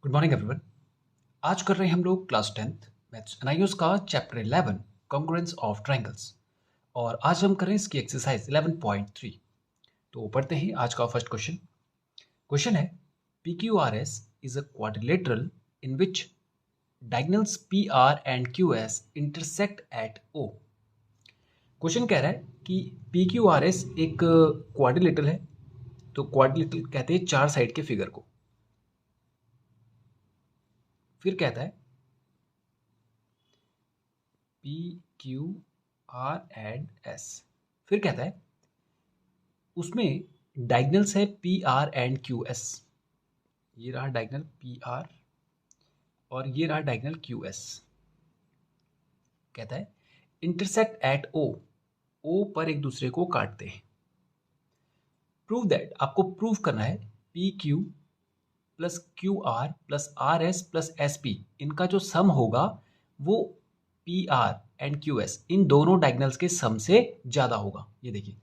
Good morning everyone. आज कर रहे हैं हम लोग क्लास 10th मैथ्स एनआईओस का चैप्टर 11 कॉन्ग्रुएंस ऑफ ट्रायंगल्स। और आज हम कर रहे हैं इसकी एक्सरसाइज 11.3। तो पढ़ते हैं आज का फर्स्ट क्वेश्चन। क्वेश्चन है P Q R S is a quadrilateral in which diagonals P R and Q S intersect at O. Question कह रहा है कि पी क्यू आर एस एक क्वाड्रिलेटरल है। तो क्वाड्रिलेटरल कहते हैं चार साइड के फिगर को। फिर कहता है P Q are and S. फिर कहता है उसमें डायगनल्स है P R and Q S. ये रहा डायगनल पी आर और ये रहा डायगनल क्यू एस। कहता है इंटरसेक्ट एट ओ। ओ पर एक दूसरे को काटते हैं। प्रूव दैट, आपको प्रूव करना है P Q plus Q R plus R S plus S P, इनका जो सम होगा वो P R and Q S इन दोनों डायगनल्स के सम से ज्यादा होगा। ये देखिए,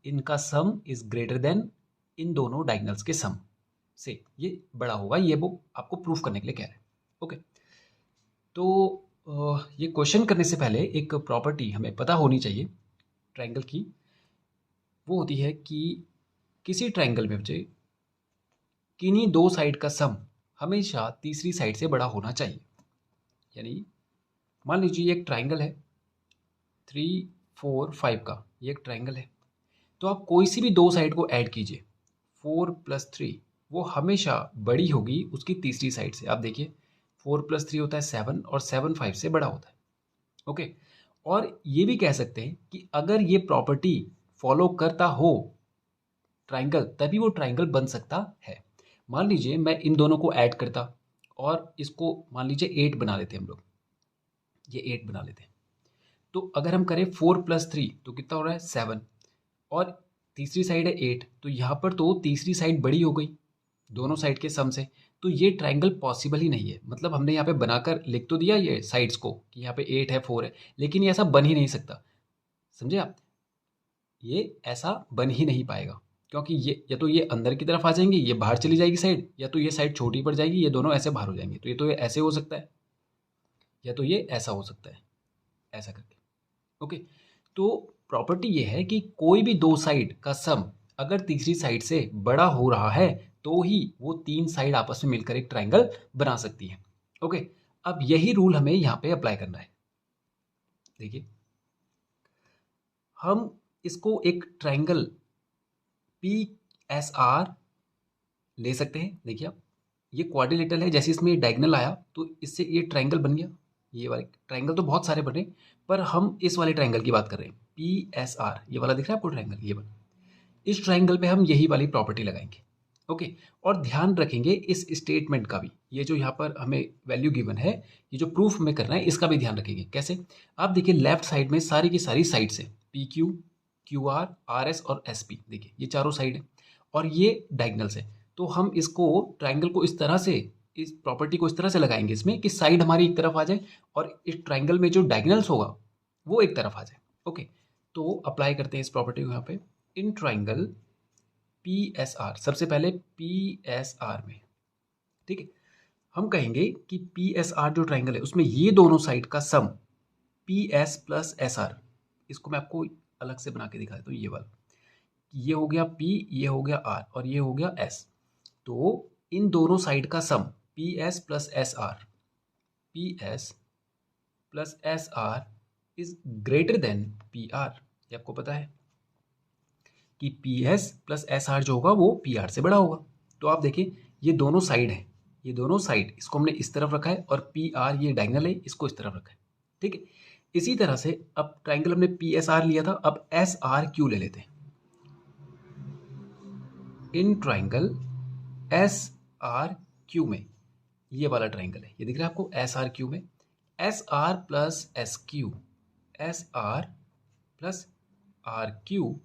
इनका सम इज ग्रेटर देन इन दोनों डायगनल्स के सम से ये बड़ा होगा। ये वो आपको प्रूफ करने के लिए कह रहे हैं। ओके, तो ये क्वेश्चन करने से पहले एक प्रॉपर्टी हमें पता होनी चाहिए ट्रायंगल की। वो होती है कि किसी ट्रायंगल में बच्चे किन्हीं दो साइड का सम हमेशा तीसरी साइड से बड़ा होना चाहिए। यानी मान लीजिए ये एक ट्रायंगल है 3, 4, 5 का। ये एक ट्रायंगल है, तो आप कोई सी भी दो साइड को ऐड कीजिए। 4 + 3 वो हमेशा बड़ी होगी उसकी तीसरी साइड से। आप देखिए 4 + 3 होता है 7 और 7 5 से बड़ा होता है। ओके, और ये भी कह सकते हैं कि अगर ये प्रॉपर्टी फॉलो करता हो ट्रायंगल, तभी वो ट्रायंगल बन सकता है। मान लीजिए मैं इन दोनों को ऐड करता और इसको मान लीजिए 8 बना लेते हैं हम लोग। ये 8 बना लेते हैं। तो अगर हम करें 4 + 3 तो कितना हो रहा है 7 और तीसरी साइड है 8। तो यहाँ पर तो तीसरी साइड बड़ी हो गई दोनों साइड के सम से। तो ये ट्रायंगल पॉसिबल ही नहीं है। मतलब हमने यहाँ पे बनाकर लिख तो दिया ये साइड्स को कि यहाँ पे 8 है 4 है, लेकिन ये ऐसा बन ही नहीं सकता। समझे आप? ये ऐसा बन ही नहीं पाएगा, क्योंकि ये या तो ये अंदर की तरफ आ जाएंगे, ये बाहर चली जाएगी साइड, या तो ये साइड छोटी पड़ जाएगी, ये दोनों ऐसे बाहर हो जाएंगे। तो ये ऐसे हो सकता है, या तो ये ऐसा हो सकता है, ऐसा करके। ओके, तो प्रॉपर्टी ये है कि कोई भी दो साइड का सम अगर तीसरी साइड से बड़ा हो रहा है तो ही वो तीन साइड आपस में मिलकर एक ट्रायंगल बना सकती है। ओके, अब यही रूल हमें यहाँ पे अप्लाई करना है। देखिए, हम इसको एक ट्रायंगल पी एस आर ले सकते हैं। देखिए आप, ये क्वाड्रिलेटरल है, जैसे इसमें डायगोनल आया तो इससे ये ट्रायंगल बन गया। ये वाले ट्रायंगल तो बहुत सारे बने, पर हम इस वाले ट्रायंगल की बात कर रहे हैं पी एस आर। ये वाला दिख रहा है आपको ट्रायंगल, ये वाला। इस ट्रायंगल पे हम यही वाली प्रॉपर्टी लगाएंगे। ओके, और ध्यान रखेंगे इस स्टेटमेंट का भी। ये जो यहाँ पर हमें वैल्यू गिवन है, ये जो प्रूफ में करना है, इसका भी ध्यान रखेंगे। कैसे? आप देखिए लेफ्ट साइड में सारी की सारी साइड से P Q, Q R, R S और एस पी, देखिए ये चारों साइड है और ये डायगनल्स है। तो हम इसको ट्रायंगल को इस तरह से, इस प्रॉपर्टी को इस तरह से लगाएंगे इसमें कि साइड हमारी एक तरफ आ जाए और इस ट्रायंगल में जो डायगनल्स होगा वो एक तरफ आ जाए। ओके, तो अप्लाई करते हैं इस प्रॉपर्टी को यहाँ पे। In triangle P S are, सबसे पहले पी एस आर में, ठीक है, हम कहेंगे कि पी एस आर जो ट्रायंगल है उसमें ये दोनों साइड का sum P S plus S R. इसको मैं आपको अलग से बना के दिखा देता हूँ। ये वाला, ये हो गया P, ये हो गया R और ये हो गया S। तो इन दोनों साइड का sum P S plus S R, P S plus S R is greater than P R. ये आपको पता है कि P S plus S R जो होगा वो पी आर से बड़ा होगा। तो आप देखिए ये दोनों साइड हैं, ये दोनों साइड, इसको हमने इस तरफ रखा है और पी आर ये डायगोनल है, इसको इस तरफ रखा है। ठीक है, इसी तरह से अब ट्रायंगल हमने पी एस आर लिया था, अब एस आर क्यू ले लेते हैं। In triangle S R Q में, ये वाला ट्रायंगल है, ये दिख रहा है आपको एस आर क्यू में, S R plus S Q, S R plus R Q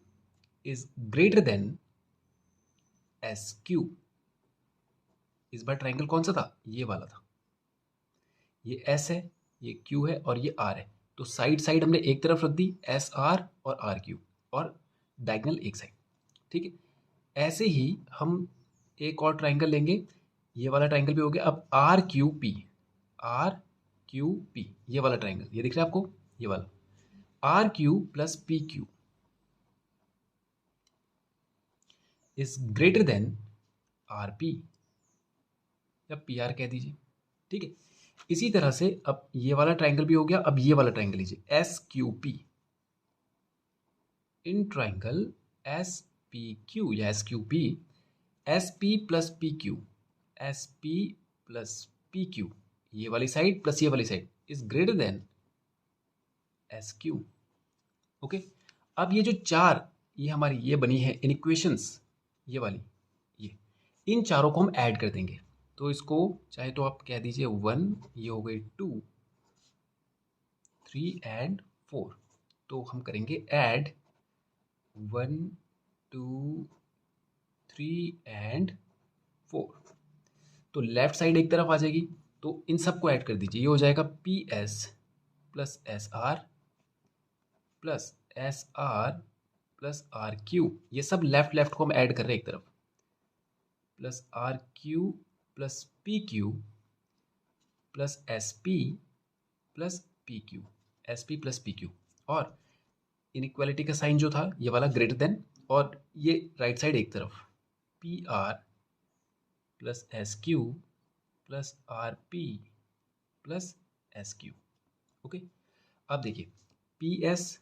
is greater than S Q. इस बार ट्रायंगल कौन सा था? ये वाला था। ये एस है, ये क्यू है और ये आर है। तो साइड साइड हमने एक तरफ रख दी एस आर और आर क्यू, और डायगोनल एक साइड। ठीक है, ऐसे ही हम एक और ट्रायंगल लेंगे ये वाला ट्राइंगल भी हो गया। अब R Q P, R Q P, ये वाला ट्राइंगल, ये दिख रहा है आपको, ये वाला R Q plus P Q is greater than R P, या पी आर कह दीजिए, ठीक है। इसी तरह से अब ये वाला ट्राइंगल भी हो गया। अब ये वाला ट्राइंगल लीजिए, S Q P, in triangle S P Q या S Q P, S P plus P Q, S P plus P Q, ये वाली साइड प्लस ये वाली side is greater than S Q. Okay, अब ये जो चार ये हमारी ये बनी है इन इक्वेशंस, ये वाली, ये इन चारों को हम ऐड कर देंगे। तो इसको चाहे तो आप कह दीजिए 1, ये हो गई 2, 3 एंड 4। तो हम करेंगे ऐड 1, 2, 3 एंड 4। तो लेफ्ट साइड एक तरफ आ जाएगी, तो इन सबको ऐड कर दीजिए। ये हो जाएगा P S plus S R plus S R plus R Q, ये सब लेफ्ट लेफ्ट को हम ऐड कर रहे हैं एक तरफ, plus R Q plus P Q plus S P plus P Q, S P plus P Q. और इनइक्वालिटी का साइन जो था ये वाला ग्रेटर देन, और ये राइट साइड एक तरफ P R plus S Q plus R P plus S Q. Okay, अब देखिए पी एस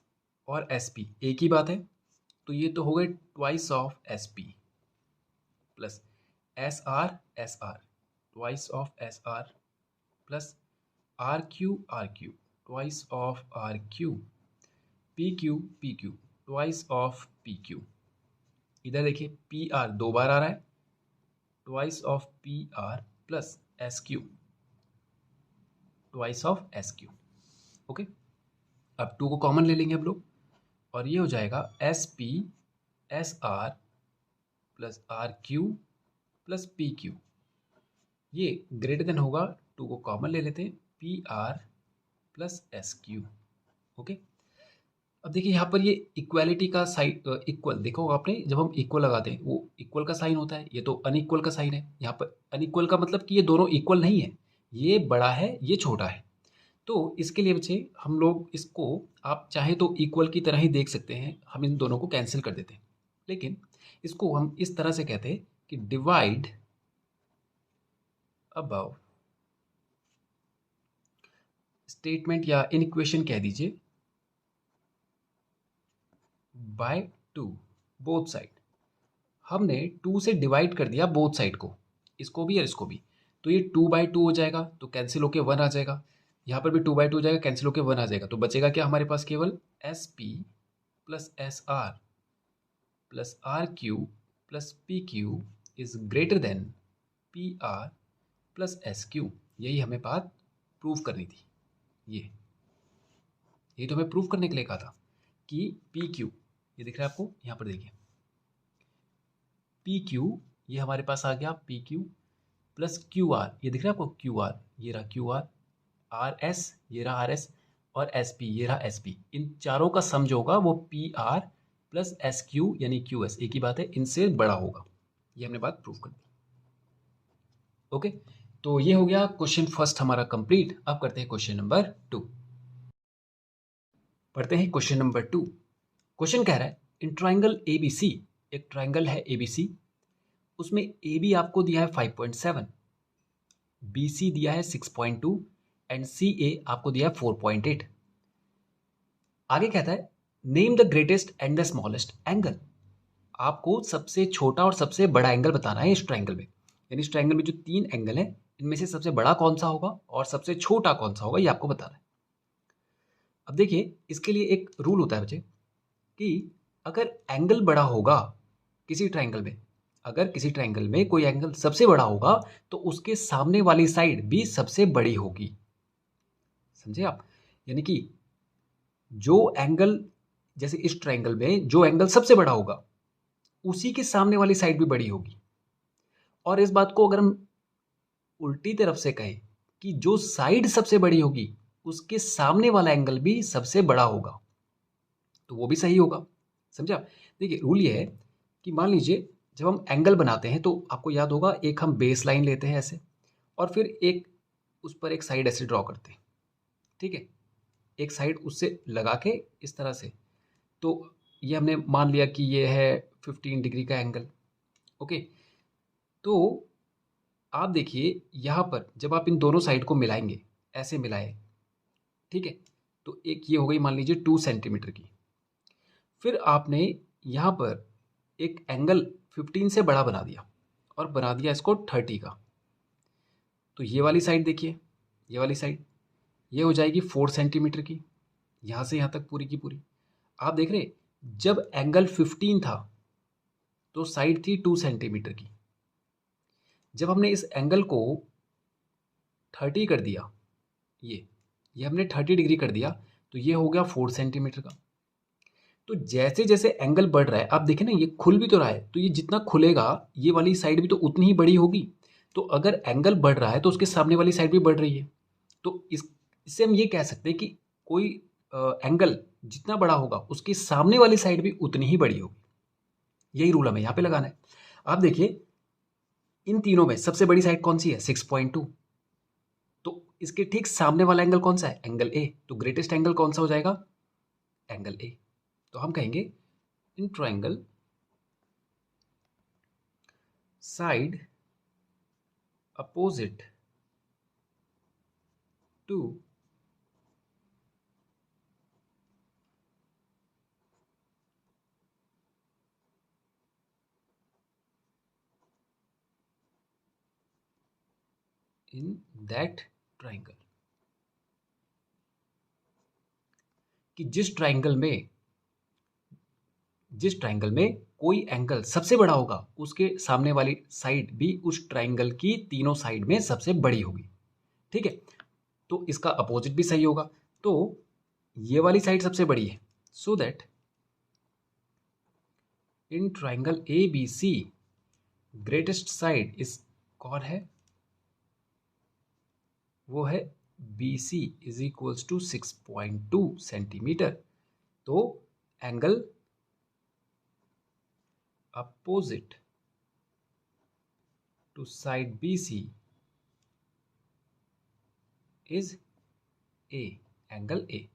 और एस पी एक ही बात है, तो ये तो हो गए twice of S P plus S R twice of S R plus R Q twice of R Q, P Q twice of P Q. इधर देखिए पी आर 2 बार आ रहा है, twice of P R plus S Q twice of S Q. Okay, अब 2 को common ले लेंगे हम लोग, और ये हो जाएगा S P S R plus R Q plus P Q, ये ग्रेटर देन होगा, 2 को कॉमन ले लेते हैं, P R plus S Q. Okay, अब देखिए यहाँ पर ये इक्वालिटी का साइन, इक्वल देखा होगा आपने, जब हम इक्वल लगाते हैं वो इक्वल का साइन होता है, ये तो अनइक्वल का साइन है। यहाँ पर अनइक्वल का मतलब कि ये दोनों इक्वल नहीं है, ये बड़ा है ये छोटा है। तो इसके लिए बच्चे हम लोग इसको, आप चाहे तो इक्वल की तरह ही देख सकते हैं, हम इन दोनों को कैंसिल कर देते हैं, लेकिन इसको हम इस तरह से कहते हैं कि डिवाइड अबव स्टेटमेंट, या इन इक्वेशन कह दीजिए, बाय 2 बोथ साइड। हमने 2 से डिवाइड कर दिया बोथ साइड को, इसको भी और इसको भी, तो ये 2/2 हो जाएगा, तो कैंसिल होके 1 आ जाएगा। यहाँ पर भी 2/2 हो जाएगा, कैंसिल होके 1 आ जाएगा। तो बचेगा क्या हमारे पास, केवल S P plus S R plus R Q plus P Q is greater than P R plus S Q. यही हमें बात प्रूव करनी थी। ये तो हमें प्रूव करने के लिए कहा था कि पी क्यू, ये दिख रहा है आपको, यहाँ पर देखिए पी क्यू, ये हमारे पास आ गया P Q plus Q are, ये दिख रहा है आपको क्यू आर, ये रहा क्यू आर, आर एस ये रहा आर एस, और एस पी ये रहा एस पी। इन चारों का सम जो होगा वो P R plus S Q यानी क्यू एस, एक ही बात है, इनसे बड़ा होगा। ये हमने बात प्रूव कर दी। ओके, तो ये हो गया क्वेश्चन फर्स्ट हमारा कंप्लीट। अब करते हैं क्वेश्चन नंबर 2। पढ़ते हैं क्वेश्चन नंबर 2। क्वेश्चन कह रहा है इन ट्राइंगल एबीसी, एक ट्राइंगल है एबीसी, उसमें ए बी आपको दिया है 5.7, बी सी दिया है 6.2 एंड सी ए आपको दिया है 4.8। आगे कहता है name the greatest and the smallest angle. आपको सबसे छोटा और सबसे बड़ा एंगल बताना है इस ट्राइंगल में, यानी इस ट्राइंगल में जो 3 एंगल है इनमें से सबसे बड़ा कौन सा होगा और सबसे छोटा कौन सा होगा, ये आपको बताना है। अब देखिए इसके लिए एक रूल होता है बच्चे कि अगर एंगल बड़ा होगा किसी ट्राइंगल में, अगर किसी ट्राइंगल में कोई एंगल सबसे बड़ा होगा तो उसके सामने वाली साइड भी सबसे बड़ी होगी। समझे आप? यानी कि जो एंगल, जैसे इस ट्राइंगल में जो एंगल सबसे बड़ा होगा उसी के सामने वाली साइड भी बड़ी होगी। और इस बात को अगर हम उल्टी तरफ से कहें कि जो साइड सबसे बड़ी होगी उसके सामने वाला एंगल भी सबसे बड़ा होगा, तो वो भी सही होगा। समझा? देखिए रूल ये है कि मान लीजिए जब हम एंगल बनाते हैं तो आपको याद होगा, एक हम बेस लाइन लेते हैं ऐसे, और फिर एक उस पर एक साइड ऐसे ड्रॉ करते हैं, ठीक है, एक साइड उससे लगा के इस तरह से। तो ये हमने मान लिया कि ये है 15 डिग्री का एंगल। ओके, तो आप देखिए यहाँ पर जब आप इन दोनों साइड को मिलाएंगे, ऐसे मिलाए, ठीक है, तो एक ये हो गई मान लीजिए 2 सेंटीमीटर की। फिर आपने यहाँ पर एक एंगल 15 से बड़ा बना दिया और बना दिया इसको 30 का। तो ये वाली साइड देखिए, ये वाली साइड ये हो जाएगी 4 सेंटीमीटर की, यहाँ से यहाँ तक पूरी की पूरी। आप देख रहे, जब एंगल 15 था तो साइड थी 2 सेंटीमीटर की। जब हमने इस एंगल को 30 कर दिया, ये हमने 30 डिग्री कर दिया, तो ये हो गया 4 सेंटीमीटर का। तो जैसे जैसे एंगल बढ़ रहा है, आप देखें ना, ये खुल भी तो रहा है, तो ये जितना खुलेगा ये वाली साइड भी तो उतनी ही बड़ी होगी। तो अगर एंगल बढ़ रहा है तो उसके सामने वाली साइड भी बढ़ रही है। तो इससे हम ये कह सकते हैं कि कोई एंगल जितना बड़ा होगा उसके सामने वाली साइड भी उतनी ही बड़ी होगी। यही रूल हमें यहाँ पे लगाना है। आप देखिए इन तीनों में सबसे बड़ी साइड कौन सी है, 6.2। तो इसके ठीक सामने वाला एंगल कौन सा है, एंगल ए। तो ग्रेटेस्ट एंगल कौन सा हो जाएगा, एंगल ए। तो हम कहेंगे in triangle side opposite to in that triangle, कि जिस ट्रायंगल में कोई एंगल सबसे बड़ा होगा उसके सामने वाली साइड भी उस ट्रायंगल की तीनों साइड में सबसे बड़ी होगी, ठीक है। तो इसका अपोजिट भी सही होगा। तो ये वाली साइड सबसे बड़ी है, so that in triangle A B C greatest side is कौन है, वो है B C is equals to 6.2 centimetre. तो angle opposite to side B C is A, angle A,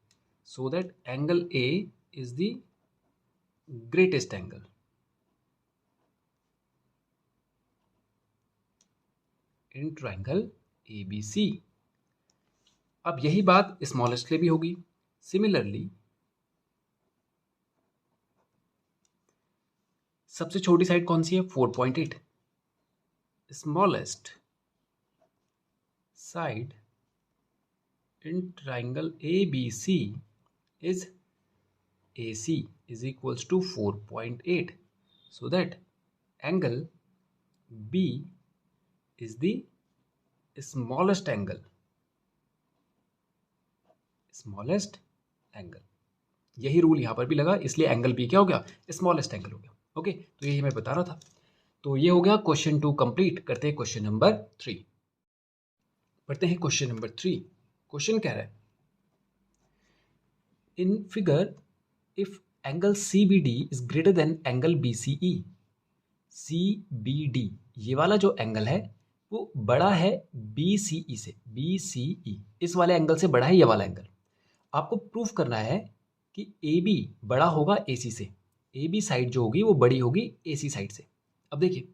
so that angle A is the greatest angle in triangle ABC। अब यही बात smallest के लिए भी होगी। सिमिलरली सबसे छोटी साइड कौन सी है, 4.8। Smallest side in triangle ABC is AC is equals to 4.8, so that angle B is the smallest angle, यही रूल यहाँ पर भी लगा, इसलिए एंगल B क्या हो गया, स्मॉलेस्ट एंगल हो गया। ओके, तो यही मैं बता रहा था। तो ये हो गया क्वेश्चन 2 कंप्लीट। करते हैं क्वेश्चन नंबर 3। पढ़ते हैं क्वेश्चन नंबर 3। क्वेश्चन कह रहा है in figure if angle CBD is greater than angle BCE, CBD ये वाला जो एंगल है वो बड़ा है BCE से, BCE इस वाले एंगल से बड़ा है ये वाला एंगल। आपको प्रूफ करना है कि AB बड़ा होगा AC से, AB साइड जो होगी वो बड़ी होगी AC साइड से। अब देखिए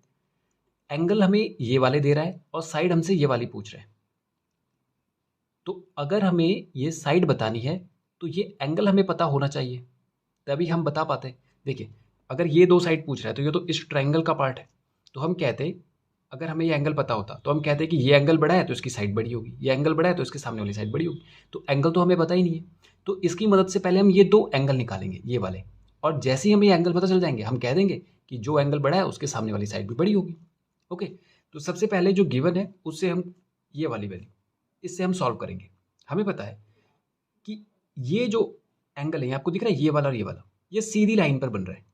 एंगल हमें ये वाले दे रहा है और साइड हमसे ये वाली पूछ रहा है। तो अगर हमें ये साइड बतानी है तो ये एंगल हमें पता होना चाहिए, तभी हम बता पाते। देखिए अगर ये दो साइड पूछ रहा है तो ये तो इस ट्रायंगल का पार्ट है, तो हम कहते अगर हमें ये एंगल पता होता तो हम कहते कि ये एंगल बड़ा है तो इसकी साइड बड़ी होगी, ये एंगल बड़ा है तो इसके सामने वाली साइड बड़ी होगी। तो एंगल तो हमें पता ही नहीं है, तो इसकी मदद से पहले हम ये दो एंगल निकालेंगे ये वाले, और जैसे ही हमें ये एंगल पता चल जाएंगे हम कह देंगे कि जो एंगल बड़ा है उसके सामने वाली साइड भी बड़ी होगी। ओके, तो सबसे पहले जो गिवन है उससे हम ये वाली वैल्यू इससे हम सॉल्व करेंगे। हमें पता है कि ये जो एंगल है आपको दिख रहा है ये वाला और ये वाला, ये सीधी लाइन पर बन रहा है,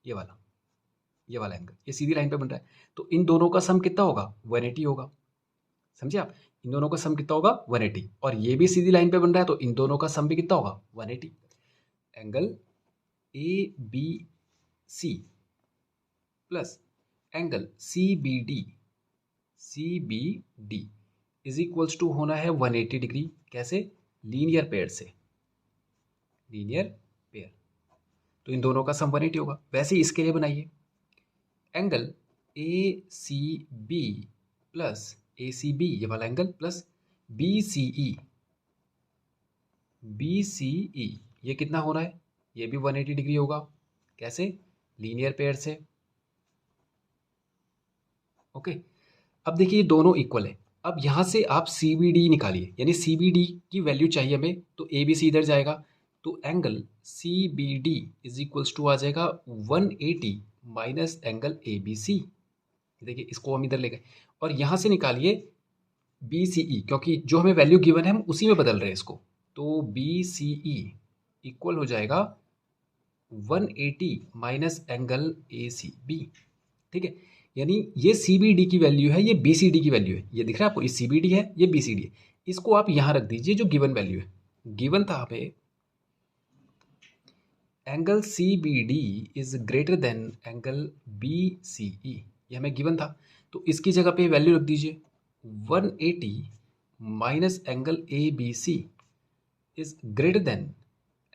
ये वाला एंगल ये सीधी लाइन पर बन रहा है। तो इन दोनों का सम कितना होगा, 180 होगा। समझे आप, इन दोनों का सम कितना होगा, 180। और ये भी सीधी लाइन पे बन रहा है तो इन दोनों का सम भी कितना होगा, 180। Angle ABC plus angle C B D is equals to होना है 180 डिग्री। कैसे? लीनियर पेयर से, लीनियर पेयर, तो इन दोनों का सम 180 होगा। वैसे ही इसके लिए बनाइए, angle A C B plus A C B, ये वाला angle, plus B C E, B C E, ये कितना हो रहा है? ये भी 180 डिग्री होगा। कैसे? लीनियर पेयर से। ओके, अब देखिए दोनों इक्वल है। अब यहाँ से आप सी बी डी निकालिए, यानी सी बी डी की वैल्यू चाहिए हमें, तो ए बी सी इधर जाएगा, तो angle C B D is equals to आ जाएगा 180 minus angle A B C. देखिए इसको हम इधर ले गए, और यहाँ से निकालिए बी सी ई, क्योंकि जो हमें वैल्यू गिवन है हम उसी में बदल रहे हैं इसको, तो बी सी ई इक्वल हो जाएगा 180 minus angle A C B. ठीक है, यानी ये सी बी डी की वैल्यू है, ये बी सी डी की वैल्यू है। ये दिख रहा है आपको, ये सी बी डी है, ये बी सी डी है। इसको आप यहाँ रख दीजिए जो गिवन वैल्यू है। गिवन था हमें angle C B D is greater than angle B C E, ये हमें गिवन था, तो इसकी जगह पे वैल्यू रख दीजिए 180 minus angle A B C is greater than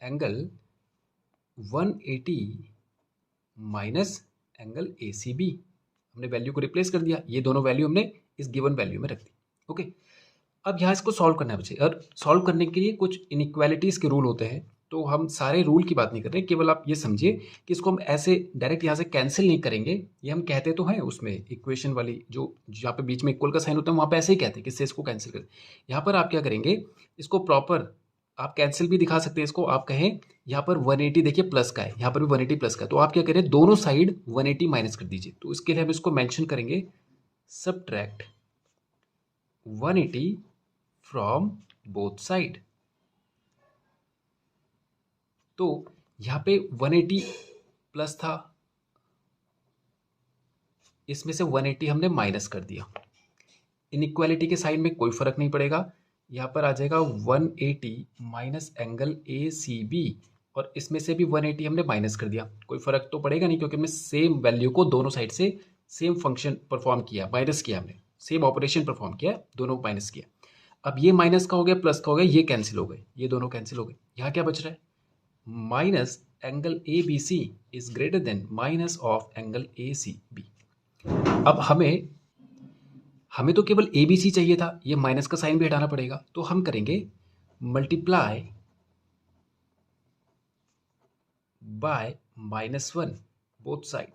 angle 180 minus angle A C B. हमने वैल्यू को रिप्लेस कर दिया, ये दोनों वैल्यू हमने इस गिवन वैल्यू में रख दी। ओके, अब यहाँ इसको सॉल्व करना है बच्चे, और सॉल्व करने के लिए कुछ इनइक्वालिटीज़ के रूल होते हैं, तो हम सारे रूल की बात नहीं कर रहे, केवल आप ये समझिए कि इसको हम ऐसे डायरेक्ट यहाँ से कैंसिल नहीं करेंगे। ये हम कहते तो हैं उसमें इक्वेशन वाली, जो जहाँ पे बीच में इक्वल का साइन होता है वहाँ पे ऐसे ही कहते हैं कि इससे इसको कैंसिल कर। यहाँ पर आप क्या करेंगे, इसको प्रॉपर आप कैंसिल भी दिखा सकते हैं इसको। आप कहें यहाँ पर 180 देखिए प्लस का है, यहाँ पर भी 180 प्लस का है, तो आप क्या करें, दोनों साइड 180 माइनस कर दीजिए। तो इसके लिए हम इसको मेंशन करेंगे सबट्रैक्ट 180 फ्रॉम बोथ साइड। तो यहाँ पे 180 प्लस था, इसमें से 180 हमने माइनस कर दिया। इनइक्वालिटी के साइन में कोई फर्क नहीं पड़ेगा, यहाँ पर आ जाएगा 180 minus angle A C B, और इसमें से भी 180 हमने माइनस कर दिया। कोई फर्क तो पड़ेगा नहीं, क्योंकि हमने सेम वैल्यू को दोनों साइड से सेम फंक्शन परफॉर्म किया, माइनस किया, हमने सेम ऑपरेशन परफॉर्म किया, दोनों माइनस किया। अब ये माइनस का हो गया, प्लस का हो गया, ये कैंसिल हो गए, ये दोनों कैंसिल हो गए। यहाँ क्या बच रहा है, minus angle A B C is greater than minus of angle A C B. अब हमें तो केवल ए बी सी चाहिए था, ये माइनस का साइन भी हटाना पड़ेगा, तो हम करेंगे मल्टीप्लाई बाय -1 बोथ साइड।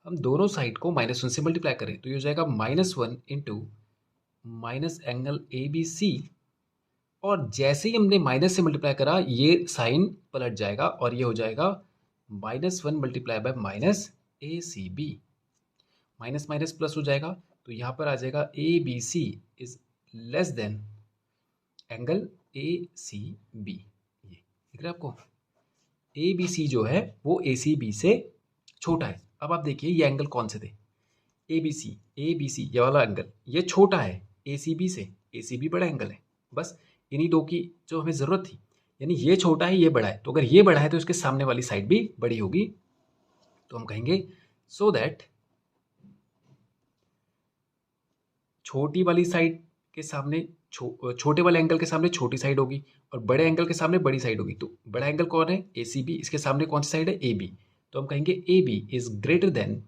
हम दोनों साइड को -1 से मल्टीप्लाई करें, तो ये हो जाएगा -1 into minus angle A B C, और जैसे ही हमने माइनस से मल्टीप्लाई करा ये साइन पलट जाएगा, और ये हो जाएगा -1 multiply by minus A C B. Minus minus plus हो जाएगा, तो यहाँ पर आ जाएगा A B C is less than angle A C B. ये दिख रहा है आपको, ए बी सी जो है वो ए सी बी से छोटा है। अब आप देखिए ये एंगल कौन से थे, ए बी सी, ये वाला एंगल ये छोटा है ए सी बी से, ए सी बी बड़ा एंगल है। बस इन्हीं दो की जो हमें ज़रूरत थी, यानी ये छोटा है ये बड़ा है, तो अगर ये बड़ा है तो इसके सामने वाली साइड भी बड़ी होगी। तो हम कहेंगे सो दैट छोटी वाली साइड के सामने छोटे वाले एंगल के सामने छोटी साइड होगी, और बड़े एंगल के सामने बड़ी साइड होगी। तो बड़ा एंगल कौन है, ए सी बी, इसके सामने कौन सी साइड है, ए बी। तो हम कहेंगे A B is greater than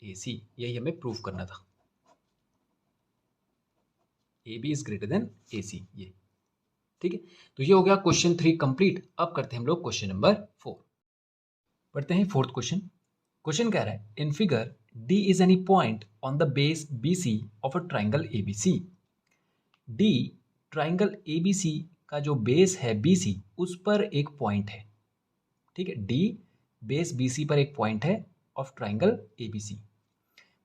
A C. यही हमें प्रूफ करना था, A B is greater than A C, ये ठीक है। तो ये हो गया क्वेश्चन 3 कंप्लीट। अब करते हैं हम लोग क्वेश्चन नंबर 4। पढ़ते हैं 4th क्वेश्चन। क्वेश्चन कह रहा है in figure D is any point on the base BC of a triangle ABC। D triangle ABC का जो बेस है BC उस पर एक पॉइंट है, ठीक है। D बेस BC पर एक पॉइंट है ऑफ ट्राइंगल ABC।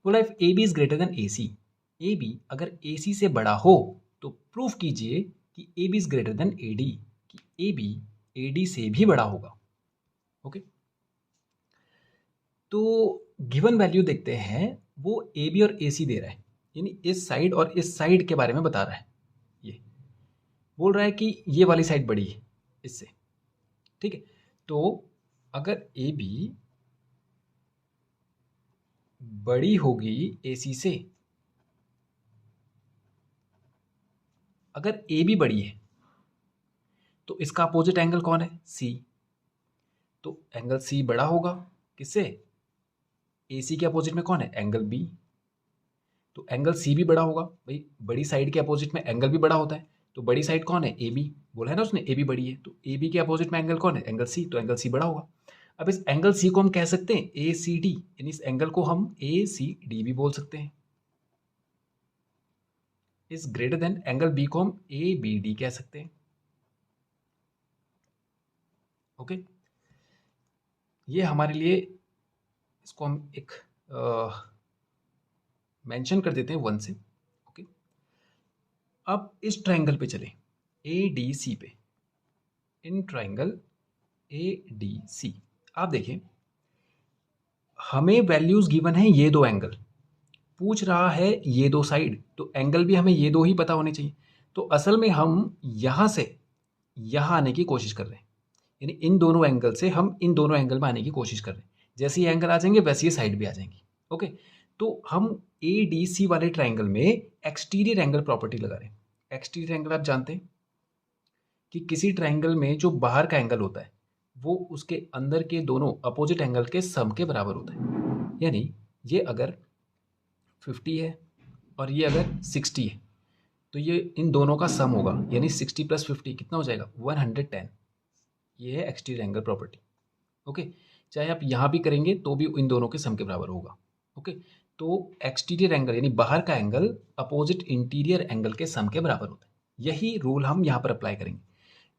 बोला if AB is greater then AC, AB अगर AC से बड़ा हो तो प्रूफ कीजिए कि AB is greater then AD, कि AB AD से भी बड़ा होगा। ओके, तो गिवन वैल्यू देखते हैं, वो ए बी और ए सी दे रहा है, यानी इस साइड और इस साइड के बारे में बता रहा है। ये बोल रहा है कि ये वाली साइड बड़ी है इससे, ठीक है। तो अगर ए बी बड़ी होगी AC से। अगर AB बड़ी है तो इसका अपोजिट एंगल कौन है? C। तो एंगल C बड़ा होगा किससे? AC के अपोजिट में कौन है? Angle B। तो एंगल C भी बड़ा होगा भाई, बड़ी साइड के अपोजिट में एंगल भी बड़ा होता है। तो बड़ी साइड कौन है? AB। बोला है ना उसने AB बड़ी है, तो AB के अपोजिट में एंगल कौन है? Angle C। तो एंगल C बड़ा होगा। अब इस एंगल C को हम कह सकते हैं ACD, यानी इस एंगल को हम ACD भी बोल सकते हैं। इस ग्रेटर देन एंगल B को हम ABD कह सकते हैं। ओके, ये हमारे लिए, इसको हम एक मेंशन कर देते हैं 1 से। ओके, अब इस ट्रायंगल पे चलें, ADC पे। इन ट्रायंगल ADC आप देखें, हमें वैल्यूज गिवन है ये दो एंगल, पूछ रहा है ये दो साइड, तो एंगल भी हमें ये दो ही पता होने चाहिए। तो असल में हम यहां से यहां आने की कोशिश कर रहे हैं, यानी इन दोनों एंगल से हम इन दोनों एंगल में आने की कोशिश कर रहे हैं। जैसे ये एंगल आ जाएंगे वैसे ये साइड भी आ जाएंगी। ओके, तो हम ADC वाले ट्राइंगल में एक्सटीरियर एंगल प्रॉपर्टी लगा रहे हैं। एक्सटीरियर एंगल आप जानते हैं कि किसी ट्राइंगल में जो बाहर का एंगल होता है वो उसके अंदर के दोनों अपोजिट एंगल के सम के बराबर होता है। यानी ये अगर 50 है और ये अगर 60 है तो ये इन दोनों का सम होगा, यानी 60 + 50 कितना हो जाएगा? 110। ये है एक्सटीरियर एंगल प्रॉपर्टी। ओके, चाहे आप यहाँ भी करेंगे तो भी इन दोनों के सम के बराबर होगा। ओके, तो एक्सटीरियर एंगल यानी बाहर का एंगल अपोजिट इंटीरियर एंगल के सम के बराबर होता है। यही रूल हम यहाँ पर अप्लाई करेंगे।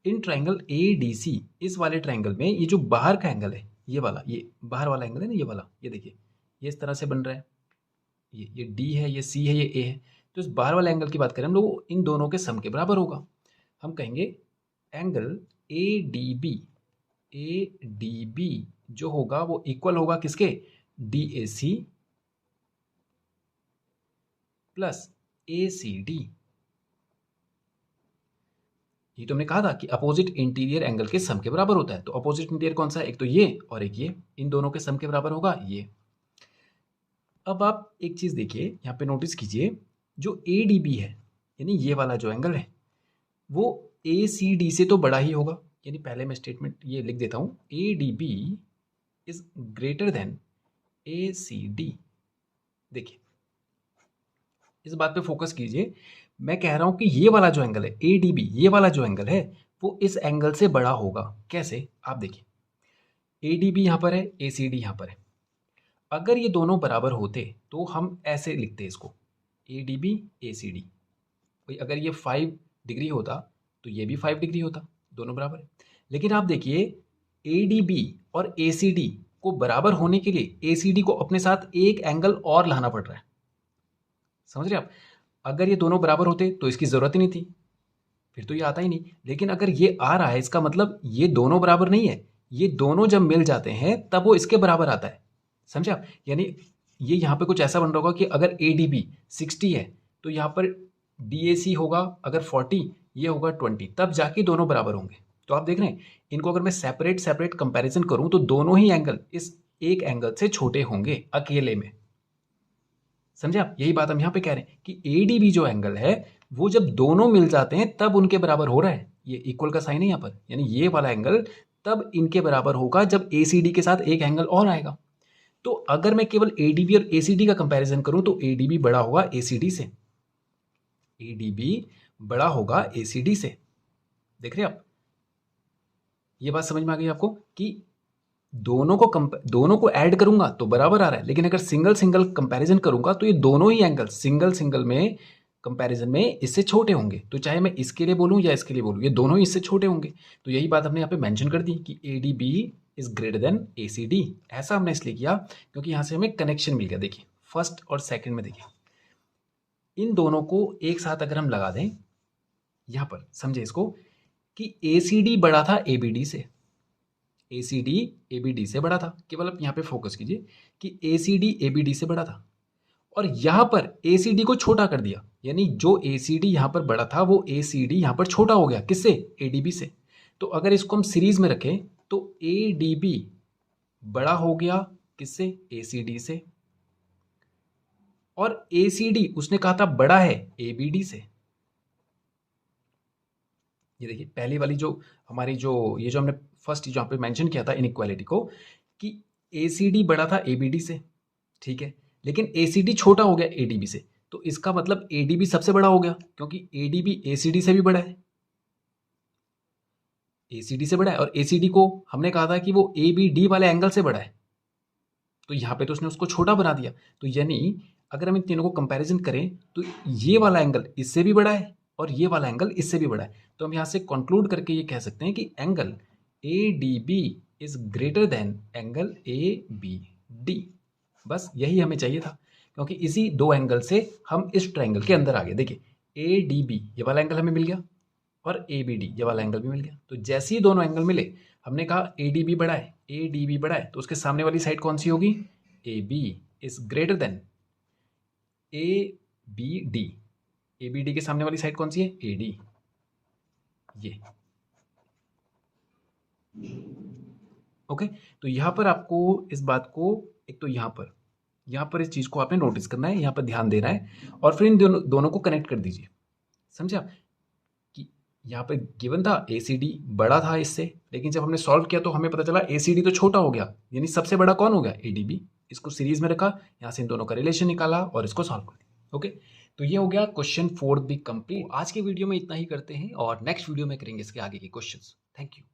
इन ट्राइंगल ADC, इस वाले ट्राइंगल में ये जो बाहर का एंगल है, ये वाला, ये बाहर वाला एंगल है ना, ये वाला, ये देखिए ये इस तरह से बन रहा है, ये D है, ये C है, ये A है। तो इस बाहर वाले एंगल की बात करें हम लोग, इन दोनों के सम के बराबर होगा। हम कहेंगे एंगल ADB जो होगा वो इक्वल होगा किसके? DAC plus ACD। ये तो हमने कहा था कि अपोजिट इंटीरियर एंगल के सम के बराबर होता है। तो अपोजिट इंटीरियर कौन सा है? एक तो ये और एक ये, इन दोनों के सम के बराबर होगा ये। अब आप एक चीज देखिए, यहाँ पे नोटिस कीजिए, जो ADB है यानी ये वाला जो एंगल है वो ACD से तो बड़ा ही होगा। यानी पहले मैं स्टेटमेंट ये लिख देता हूँ, ADB is greater then ACD। देखिए इस बात पे फोकस कीजिए, मैं कह रहा हूं कि ये वाला जो एंगल है ADB, ये वाला जो एंगल है वो इस एंगल से बड़ा होगा। कैसे? आप देखिए ADB यहां पर है, ACD यहां पर है। अगर ये दोनों बराबर होते तो हम ऐसे लिखते इसको, ADB ACD। भाई अगर ये 5 डिग्री होता तो ये भी 5 डिग्री होता, दोनों बराबर है। लेकिन आप देखिए ADB और ACD को बराबर होने के लिए ACD को अपने साथ एक एंगल और लाना पड़ रहा है। समझ रहे आप? अगर ये दोनों बराबर होते तो इसकी जरूरत ही नहीं थी, फिर तो ये आता ही नहीं। लेकिन अगर ये आ रहा है, इसका मतलब ये दोनों बराबर नहीं है, ये दोनों जब मिल जाते हैं तब वो इसके बराबर आता है। समझे आप? यानी ये यहाँ पे कुछ ऐसा बन रहा होगा कि अगर ADB 60 है तो यहाँ पर DAC होगा अगर 40, ये होगा 20, तब जाके दोनों बराबर होंगे। तो आप देख रहे हैं, इनको अगर मैं सेपरेट सेपरेट कंपैरिजन करूं तो दोनों ही एंगल इस एक एंगल से छोटे होंगे अकेले में। समझे आप? यही बात हम यहाँ पे कह रहे हैं कि ADB जो एंगल है वो जब दोनों मिल जाते हैं तब उनके बराबर हो रहा है। ये इक्वल का साइन है यहाँ पर, यानी ये वाला एंगल तब इनके बराबर होगा जब ACD के साथ एक एंगल और आएगा। तो अगर मैं केवल ADB और ACD का कंपैरिजन करूं तो ADB बड़ा होगा ACD से, ADB बड़ा होगा ACD से। देख रहे हैं आप? ये बात समझ में आ गई आपको कि दोनों को ऐड करूंगा तो बराबर आ रहा है, लेकिन अगर सिंगल सिंगल कंपैरिजन करूंगा तो ये दोनों ही एंगल सिंगल सिंगल में कंपैरिजन में इससे छोटे होंगे। तो चाहे मैं इसके लिए बोलूं या इसके लिए बोलूं, ये दोनों ही इससे छोटे होंगे। तो यही बात हमने यहाँ पे मेंशन कर दी कि ADB is greater then ACD। ऐसा हमने इसलिए किया क्योंकि यहाँ से हमें कनेक्शन मिल गया। देखिए फर्स्ट और सेकेंड में देखिए, इन दोनों को एक साथ अगर हम लगा दें यहाँ पर, समझे इसको, कि ACD बड़ा था ABD से, ACD ABD से बड़ा था। केवल आप यहाँ पे फोकस कीजिए कि ACD ABD से बड़ा था और यहाँ पर ACD को छोटा कर दिया, यानी जो ACD यहाँ पर बड़ा था वो ACD यहाँ पर छोटा हो गया। किससे? ADB से। तो अगर इसको हम सीरीज में रखें तो ADB बड़ा हो गया किससे? ACD से। और ACD उसने कहा था बड़ा है ABD से। ये देखिए पहली वाली जो हमारी जो ये जो हमने फर्स्ट जहाँ पे मेंशन किया था इनइक्वालिटी को कि ACD बड़ा था ABD से, ठीक है, लेकिन ACD छोटा हो गया ADB से, तो इसका मतलब ADB सबसे बड़ा हो गया क्योंकि ADB ACD से भी बड़ा है, ACD से बड़ा है, और ACD को हमने कहा था कि वो ABD वाले एंगल से बड़ा है, तो यहाँ पे तो उसने उसको छोटा बना दिया। तो यानी अगर हम इन तीनों को कंपैरिजन करें तो ये वाला एंगल इससे भी बड़ा है और ये वाला एंगल इससे भी बड़ा है, तो हम यहाँ से कंक्लूड करके ये कह सकते हैं कि angle ADB is greater than angle ABD। बस यही हमें चाहिए था, क्योंकि इसी दो एंगल से हम इस ट्रायंगल के अंदर आ गए। देखिए ADB ये वाला एंगल हमें मिल गया और ABD ये वाला एंगल भी मिल गया, तो जैसे ही दोनों एंगल मिले हमने कहा ADB बड़ा है, ADB बड़ा है, तो उसके सामने वाली साइड कौन सी होगी, AB is greater then ABD। ABD के सामने वाली साइड कौन सी है, AD, ये। ओके, तो यहाँ पर आपको इस बात को एक तो यहाँ पर इस चीज़ को आपने नोटिस करना है, यहाँ पर ध्यान देना है, और फिर इन दोनों को कनेक्ट कर दीजिए। समझा कि यहाँ पे गिवन था ACD बड़ा था इससे, लेकिन जब हमने सॉल्व किया तो हमें पता चला ACD तो छोटा हो गया, यानी सबसे बड़ा कौन हो गया, ADB। इसको सीरीज में रखा, यहाँ से इन दोनों का रिलेशन निकाला और इसको सॉल्व कर दिया। ओके, तो ये हो गया क्वेश्चन 4 भी कंप्लीट। आज के वीडियो में इतना ही करते हैं और नेक्स्ट वीडियो में करेंगे इसके आगे के क्वेश्चंस। Thank you.